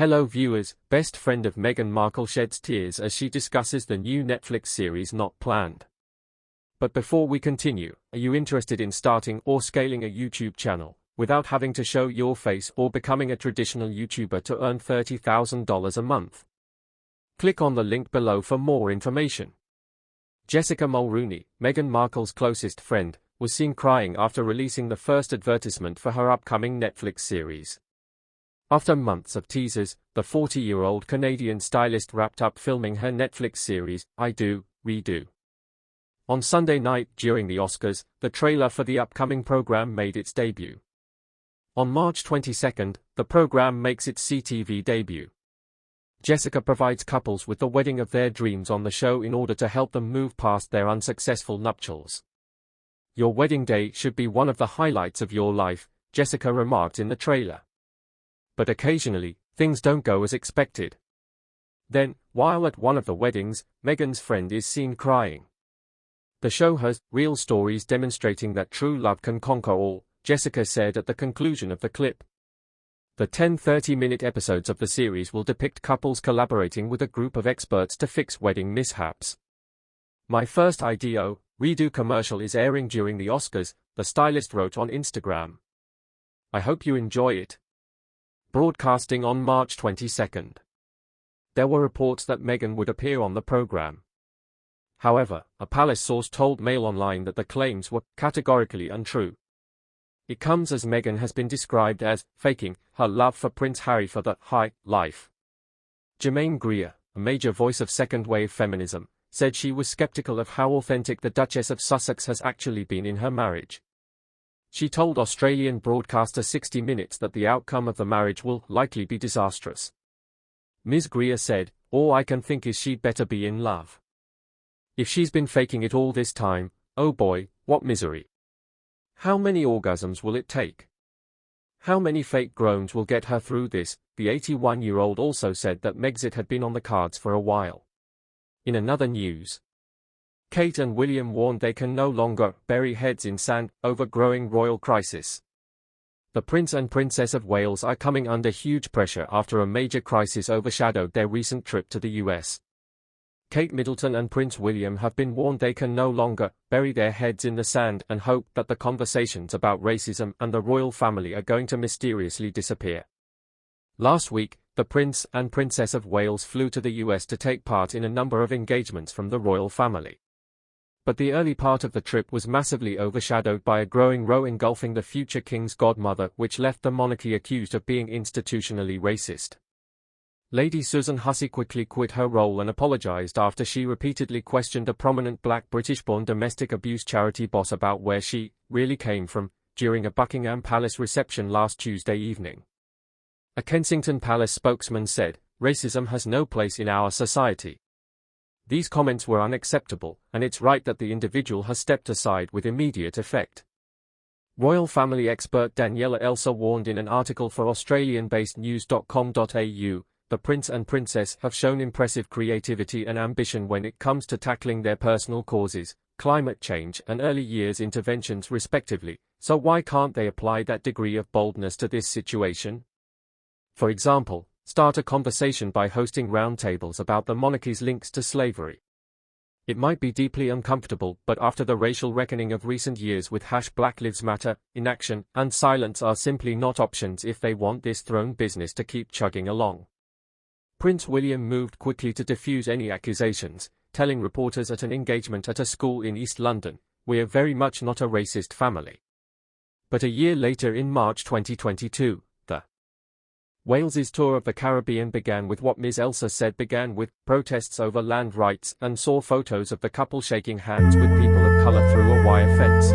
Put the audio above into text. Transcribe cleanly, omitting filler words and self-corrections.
Hello viewers, best friend of Meghan Markle sheds tears as she discusses the new Netflix series Not Planned. But before we continue, are you interested in starting or scaling a YouTube channel, without having to show your face or becoming a traditional YouTuber to earn $30,000 a month? Click on the link below for more information. Jessica Mulroney, Meghan Markle's closest friend, was seen crying after releasing the first advertisement for her upcoming Netflix series. After months of teasers, the 40-year-old Canadian stylist wrapped up filming her Netflix series, I Do, We Do. On Sunday night during the Oscars, the trailer for the upcoming program made its debut. On March 22, the program makes its CTV debut. Jessica provides couples with the wedding of their dreams on the show in order to help them move past their unsuccessful nuptials. Your wedding day should be one of the highlights of your life, Jessica remarked in the trailer. But occasionally, things don't go as expected. Then, while at one of the weddings, Meghan's friend is seen crying. The show has real stories demonstrating that true love can conquer all, Jessica said at the conclusion of the clip. The 10 30-minute episodes of the series will depict couples collaborating with a group of experts to fix wedding mishaps. My first IDO, Redo commercial is airing during the Oscars, the stylist wrote on Instagram. I hope you enjoy it. Broadcasting on March 22. There were reports that Meghan would appear on the program. However, a palace source told Mail Online that the claims were categorically untrue. It comes as Meghan has been described as faking her love for Prince Harry for the high life. Germaine Greer, a major voice of second-wave feminism, said she was skeptical of how authentic the Duchess of Sussex has actually been in her marriage. She told Australian broadcaster 60 Minutes that the outcome of the marriage will likely be disastrous. Ms. Greer said, "All I can think is she'd better be in love. If she's been faking it all this time, oh boy, what misery. How many orgasms will it take? How many fake groans will get her through this?" The 81-year-old also said that Megxit had been on the cards for a while. In another news, Kate and William warned they can no longer bury heads in sand over growing royal crisis. The Prince and Princess of Wales are coming under huge pressure after a major crisis overshadowed their recent trip to the US. Kate Middleton and Prince William have been warned they can no longer bury their heads in the sand and hope that the conversations about racism and the royal family are going to mysteriously disappear. Last week, the Prince and Princess of Wales flew to the US to take part in a number of engagements from the royal family. But the early part of the trip was massively overshadowed by a growing row engulfing the future king's godmother, which left the monarchy accused of being institutionally racist. Lady Susan Hussey quickly quit her role and apologized after she repeatedly questioned a prominent black British-born domestic abuse charity boss about where she really came from during a Buckingham Palace reception last Tuesday evening. A Kensington Palace spokesman said, "Racism has no place in our society. These comments were unacceptable, and it's right that the individual has stepped aside with immediate effect." Royal family expert Daniela Elsa warned in an article for Australian-based news.com.au, the Prince and Princess have shown impressive creativity and ambition when it comes to tackling their personal causes, climate change and early years interventions respectively, so why can't they apply that degree of boldness to this situation? For example, start a conversation by hosting roundtables about the monarchy's links to slavery. It might be deeply uncomfortable, but after the racial reckoning of recent years with #Black Lives Matter, inaction and silence are simply not options if they want this throne business to keep chugging along. Prince William moved quickly to defuse any accusations, telling reporters at an engagement at a school in East London, "We're very much not a racist family." But a year later in March 2022, Wales's tour of the Caribbean began with what Ms. Elsa said began with protests over land rights and saw photos of the couple shaking hands with people of color through a wire fence.